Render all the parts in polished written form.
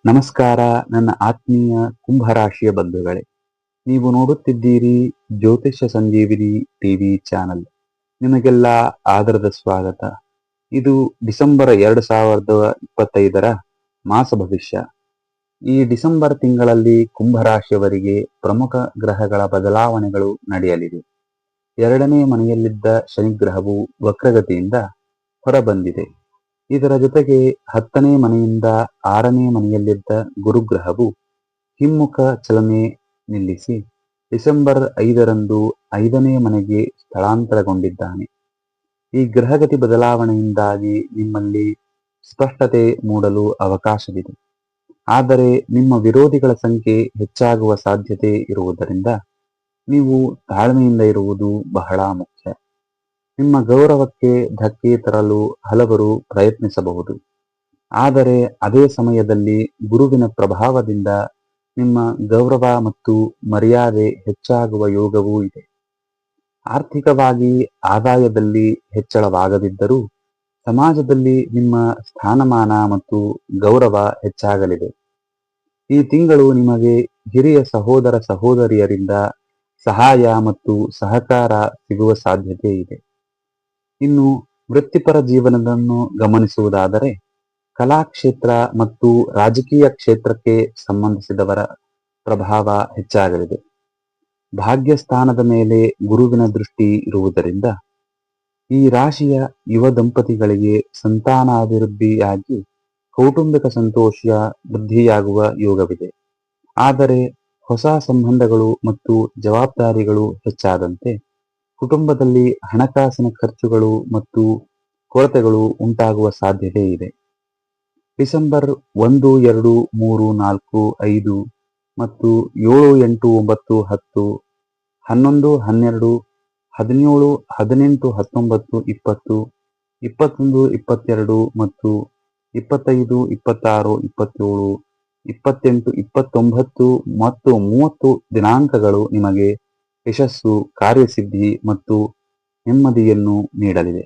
ನಮಸ್ಕಾರ ನನ್ನ ಆತ್ಮೀಯ ಕುಂಭರಾಶಿಯ ಬಂಧುಗಳೇ. ನೀವು ನೋಡುತ್ತಿದ್ದೀರಿ ಜ್ಯೋತಿಷ್ಯ ಸಂಜೀವಿನಿ ಟಿವಿ ಚಾನಲ್. ನಿಮಗೆಲ್ಲ ಆದರದ ಸ್ವಾಗತ. ಇದು ಡಿಸೆಂಬರ್ 2025 ಮಾಸ ಭವಿಷ್ಯ. ಈ ಡಿಸೆಂಬರ್ ತಿಂಗಳಲ್ಲಿ ಕುಂಭರಾಶಿಯವರಿಗೆ ಪ್ರಮುಖ ಗ್ರಹಗಳ ಬದಲಾವಣೆಗಳು ನಡೆಯಲಿವೆ. 2ನೇ ಮನೆಯಲ್ಲಿದ್ದ ಶನಿಗ್ರಹವು ವಕ್ರಗತಿಯಿಂದ ಹೊರಬಂದಿದೆ. ಇದರ ಜೊತೆಗೆ 10ನೇ ಮನೆಯಿಂದ 6ನೇ ಮನೆಯಲ್ಲಿದ್ದ ಗುರುಗ್ರಹವು ಹಿಮ್ಮುಖ ಚಲನೆ ನಿಲ್ಲಿಸಿ ಡಿಸೆಂಬರ್ 5ರಂದು 5ನೇ ಮನೆಗೆ ಸ್ಥಳಾಂತರಗೊಂಡಿದ್ದಾನೆ. ಈ ಗ್ರಹಗತಿ ಬದಲಾವಣೆಯಿಂದಾಗಿ ನಿಮ್ಮಲ್ಲಿ ಸ್ಪಷ್ಟತೆ ಮೂಡಲು ಅವಕಾಶವಿದೆ. ಆದರೆ ನಿಮ್ಮ ವಿರೋಧಿಗಳ ಸಂಖ್ಯೆ ಹೆಚ್ಚಾಗುವ ಸಾಧ್ಯತೆ ಇರುವುದರಿಂದ ನೀವು ತಾಳ್ಮೆಯಿಂದ ಇರುವುದು ಬಹಳ ಮುಖ್ಯ. ನಿಮ್ಮ ಗೌರವಕ್ಕೆ ಧಕ್ಕೆ ತರಲು ಹಲವರು ಪ್ರಯತ್ನಿಸಬಹುದು. ಆದರೆ ಅದೇ ಸಮಯದಲ್ಲಿ ಗುರುವಿನ ಪ್ರಭಾವದಿಂದ ನಿಮ್ಮ ಗೌರವ ಮತ್ತು ಮರ್ಯಾದೆ ಹೆಚ್ಚಾಗುವ ಯೋಗವೂ ಇದೆ. ಆರ್ಥಿಕವಾಗಿ ಆದಾಯದಲ್ಲಿ ಹೆಚ್ಚಳವಾಗದಿದ್ದರೂ ಸಮಾಜದಲ್ಲಿ ನಿಮ್ಮ ಸ್ಥಾನಮಾನ ಮತ್ತು ಗೌರವ ಹೆಚ್ಚಾಗಲಿದೆ. ಈ ತಿಂಗಳು ನಿಮಗೆ ಹಿರಿಯ ಸಹೋದರ ಸಹೋದರಿಯರಿಂದ ಸಹಾಯ ಮತ್ತು ಸಹಕಾರ ಸಿಗುವ ಸಾಧ್ಯತೆ ಇದೆ. ಇನ್ನು ವೃತ್ತಿಪರ ಜೀವನವನ್ನು ಗಮನಿಸುವುದಾದರೆ ಕಲಾಕ್ಷೇತ್ರ ಮತ್ತು ರಾಜಕೀಯ ಕ್ಷೇತ್ರಕ್ಕೆ ಸಂಬಂಧಿಸಿದವರ ಪ್ರಭಾವ ಹೆಚ್ಚಾಗಲಿದೆ. ಭಾಗ್ಯಸ್ಥಾನದ ಮೇಲೆ ಗುರುವಿನ ದೃಷ್ಟಿ ಇರುವುದರಿಂದ ಈ ರಾಶಿಯ ಯುವ ದಂಪತಿಗಳಿಗೆ ಸಂತಾನಾಭಿವೃದ್ಧಿಯಾಗಿ ಕೌಟುಂಬಿಕ ಸಂತೋಷ ವೃದ್ಧಿಯಾಗುವ ಯೋಗವಿದೆ. ಆದರೆ ಹೊಸ ಸಂಬಂಧಗಳು ಮತ್ತು ಜವಾಬ್ದಾರಿಗಳು ಹೆಚ್ಚಾದಂತೆ ಕುಟುಂಬದಲ್ಲಿ ಹಣಕಾಸಿನ ಖರ್ಚುಗಳು ಮತ್ತು ಕೊರತೆಗಳು ಉಂಟಾಗುವ ಸಾಧ್ಯತೆ ಇದೆ. ಡಿಸೆಂಬರ್ 1, 2, 3, 4, 5 ಮತ್ತು 7, 8, 9, 10, 11, 12, 17, 18, 19, 20, 21, 22 ಮತ್ತು 25, 26, 27, 28, 29 ಮತ್ತು 30 ದಿನಾಂಕಗಳು ನಿಮಗೆ ಯಶಸ್ಸು, ಕಾರ್ಯಸಿದ್ಧಿ ಮತ್ತು ನೆಮ್ಮದಿಯನ್ನು ನೀಡಲಿದೆ.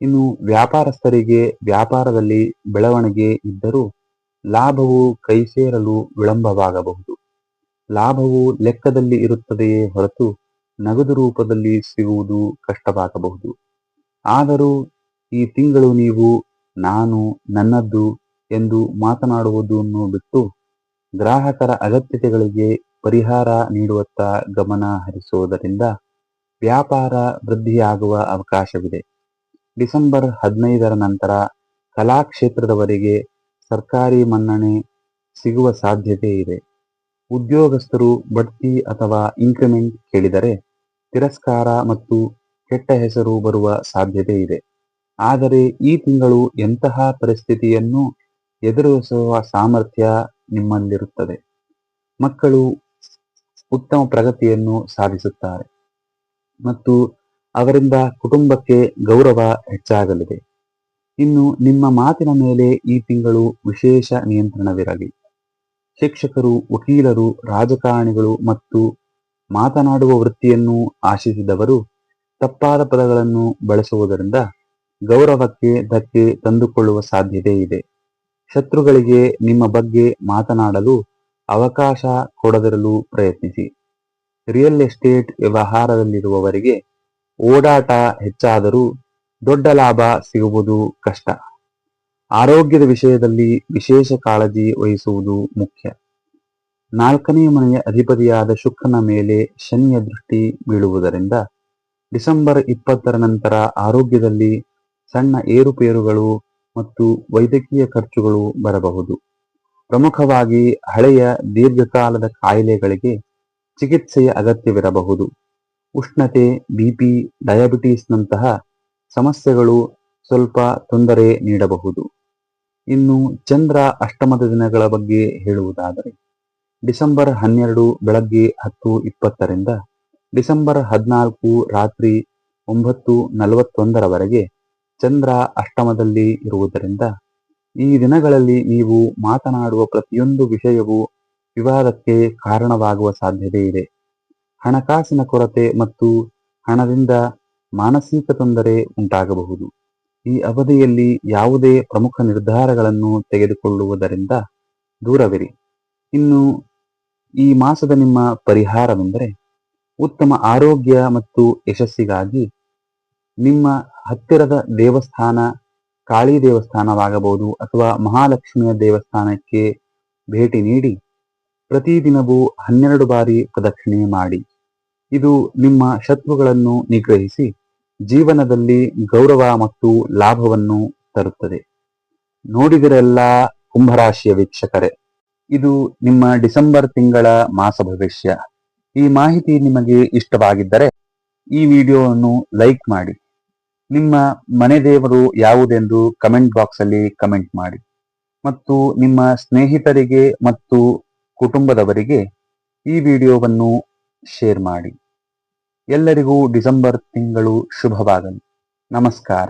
ಇನ್ನು ವ್ಯಾಪಾರಸ್ಥರಿಗೆ ವ್ಯಾಪಾರದಲ್ಲಿ ಬೆಳವಣಿಗೆ ಇದ್ದರೂ ಲಾಭವು ಕೈ ಸೇರಲು ವಿಳಂಬವಾಗಬಹುದು. ಲಾಭವು ಲೆಕ್ಕದಲ್ಲಿ ಇರುತ್ತದೆಯೇ ಹೊರತು ನಗದು ರೂಪದಲ್ಲಿ ಸಿಗುವುದು ಕಷ್ಟವಾಗಬಹುದು. ಆದರೂ ಈ ತಿಂಗಳು ನೀವು ನಾನು, ನನ್ನದು ಎಂದು ಮಾತನಾಡುವುದನ್ನು ಬಿಟ್ಟು ಗ್ರಾಹಕರ ಅಗತ್ಯತೆಗಳಿಗೆ ಪರಿಹಾರ ನೀಡುವತ್ತ ಗಮನ ಹರಿಸುವುದರಿಂದ ವ್ಯಾಪಾರ ವೃದ್ಧಿಯಾಗುವ ಅವಕಾಶವಿದೆ. ಡಿಸೆಂಬರ್ 15ರ ನಂತರ ಕಲಾಕ್ಷೇತ್ರದವರಿಗೆ ಸರ್ಕಾರಿ ಮನ್ನಣೆ ಸಿಗುವ ಸಾಧ್ಯತೆ ಇದೆ. ಉದ್ಯೋಗಸ್ಥರು ಬಡ್ತಿ ಅಥವಾ ಇನ್ಕ್ರಿಮೆಂಟ್ ಕೇಳಿದರೆ ತಿರಸ್ಕಾರ ಮತ್ತು ಕೆಟ್ಟ ಹೆಸರು ಬರುವ ಸಾಧ್ಯತೆ ಇದೆ. ಆದರೆ ಈ ತಿಂಗಳು ಎಂತಹ ಪರಿಸ್ಥಿತಿಯನ್ನು ಎದುರಿಸುವ ಸಾಮರ್ಥ್ಯ ನಿಮ್ಮಲ್ಲಿರುತ್ತದೆ. ಮಕ್ಕಳು ಉತ್ತಮ ಪ್ರಗತಿಯನ್ನು ಸಾಧಿಸುತ್ತಾರೆ ಮತ್ತು ಅವರಿಂದ ಕುಟುಂಬಕ್ಕೆ ಗೌರವ ಹೆಚ್ಚಾಗಲಿದೆ. ಇನ್ನು ನಿಮ್ಮ ಮಾತಿನ ಮೇಲೆ ಈ ತಿಂಗಳು ವಿಶೇಷ ನಿಯಂತ್ರಣವಿರಲಿ. ಶಿಕ್ಷಕರು, ವಕೀಲರು, ರಾಜಕಾರಣಿಗಳು ಮತ್ತು ಮಾತನಾಡುವ ವೃತ್ತಿಯನ್ನು ಆಶಿಸಿದವರು ತಪ್ಪಾದ ಪದಗಳನ್ನು ಬಳಸುವುದರಿಂದ ಗೌರವಕ್ಕೆ ಧಕ್ಕೆ ತಂದುಕೊಳ್ಳುವ ಸಾಧ್ಯತೆ ಇದೆ. ಶತ್ರುಗಳಿಗೆ ನಿಮ್ಮ ಬಗ್ಗೆ ಮಾತನಾಡಲು ಅವಕಾಶ ಕೊಡದಿರಲು ಪ್ರಯತ್ನಿಸಿ. ರಿಯಲ್ ಎಸ್ಟೇಟ್ ವ್ಯವಹಾರದಲ್ಲಿರುವವರಿಗೆ ಓಡಾಟ ಹೆಚ್ಚಾದರೂ ದೊಡ್ಡ ಲಾಭ ಸಿಗುವುದು ಕಷ್ಟ. ಆರೋಗ್ಯದ ವಿಷಯದಲ್ಲಿ ವಿಶೇಷ ಕಾಳಜಿ ವಹಿಸುವುದು ಮುಖ್ಯ. 4ನೇ ಮನೆಯ ಅಧಿಪತಿಯಾದ ಶುಕ್ರನ ಮೇಲೆ ಶನಿಯ ದೃಷ್ಟಿ ಬೀಳುವುದರಿಂದ ಡಿಸೆಂಬರ್ 20ರ ನಂತರ ಆರೋಗ್ಯದಲ್ಲಿ ಸಣ್ಣ ಏರುಪೇರುಗಳು ಮತ್ತು ವೈದ್ಯಕೀಯ ಖರ್ಚುಗಳು ಬರಬಹುದು. ಪ್ರಮುಖವಾಗಿ ಹಳೆಯ ದೀರ್ಘಕಾಲದ ಕಾಯಿಲೆಗಳಿಗೆ ಚಿಕಿತ್ಸೆಯ ಅಗತ್ಯವಿರಬಹುದು. ಉಷ್ಣತೆ, ಬಿಪಿ, ಡಯಾಬಿಟಿಸ್ನಂತಹ ಸಮಸ್ಯೆಗಳು ಸ್ವಲ್ಪ ತೊಂದರೆ ನೀಡಬಹುದು. ಇನ್ನು ಚಂದ್ರ ಅಷ್ಟಮದ ದಿನಗಳ ಬಗ್ಗೆ ಹೇಳುವುದಾದರೆ ಡಿಸೆಂಬರ್ 12 ಬೆಳಗ್ಗೆ 10:20ರಿಂದ ಡಿಸೆಂಬರ್ 14 ರಾತ್ರಿ 9:41ರವರೆಗೆ ಚಂದ್ರ ಅಷ್ಟಮದಲ್ಲಿ ಇರುವುದರಿಂದ ಈ ದಿನಗಳಲ್ಲಿ ನೀವು ಮಾತನಾಡುವ ಪ್ರತಿಯೊಂದು ವಿಷಯವೂ ವಿವಾದಕ್ಕೆ ಕಾರಣವಾಗುವ ಸಾಧ್ಯತೆ ಇದೆ. ಹಣಕಾಸಿನ ಕೊರತೆ ಮತ್ತು ಹಣದಿಂದ ಮಾನಸಿಕ ತೊಂದರೆ ಉಂಟಾಗಬಹುದು. ಈ ಅವಧಿಯಲ್ಲಿ ಯಾವುದೇ ಪ್ರಮುಖ ನಿರ್ಧಾರಗಳನ್ನು ತೆಗೆದುಕೊಳ್ಳುವುದರಿಂದ ದೂರವಿರಿ. ಇನ್ನು ಈ ಮಾಸದ ನಿಮ್ಮ ಪರಿಹಾರವೆಂದರೆ ಉತ್ತಮ ಆರೋಗ್ಯ ಮತ್ತು ಯಶಸ್ಸಿಗಾಗಿ ನಿಮ್ಮ ಹತ್ತಿರದ ದೇವಸ್ಥಾನ, ಕಾಳಿ ದೇವಸ್ಥಾನವಾಗಬಹುದು ಅಥವಾ ಮಹಾಲಕ್ಷ್ಮಿಯ ದೇವಸ್ಥಾನಕ್ಕೆ ಭೇಟಿ ನೀಡಿ ಪ್ರತಿದಿನವೂ 12 ಬಾರಿ ಪ್ರದಕ್ಷಿಣೆ ಮಾಡಿ. ಇದು ನಿಮ್ಮ ಶತ್ರುಗಳನ್ನು ನಿಗ್ರಹಿಸಿ ಜೀವನದಲ್ಲಿ ಗೌರವ ಮತ್ತು ಲಾಭವನ್ನು ತರುತ್ತದೆ. ನೋಡಿದಿರೆಲ್ಲ ಕುಂಭರಾಶಿಯ ವೀಕ್ಷಕರೇ, ಇದು ನಿಮ್ಮ ಡಿಸೆಂಬರ್ ತಿಂಗಳ ಮಾಸ ಭವಿಷ್ಯ. ಈ ಮಾಹಿತಿ ನಿಮಗೆ ಇಷ್ಟವಾಗಿದ್ದರೆ ಈ ವಿಡಿಯೋವನ್ನು ಲೈಕ್ ಮಾಡಿ. ನಿಮ್ಮ ಮನೆ ದೇವರು ಯಾವುದೆಂದು ಕಮೆಂಟ್ ಬಾಕ್ಸ್ ಅಲ್ಲಿ ಕಮೆಂಟ್ ಮಾಡಿ ಮತ್ತು ನಿಮ್ಮ ಸ್ನೇಹಿತರಿಗೆ ಮತ್ತು ಕುಟುಂಬದವರಿಗೆ ಈ ವಿಡಿಯೋವನ್ನು ಶೇರ್ ಮಾಡಿ. ಎಲ್ಲರಿಗೂ ಡಿಸೆಂಬರ್ ತಿಂಗಳು ಶುಭವಾಗಲಿ. ನಮಸ್ಕಾರ.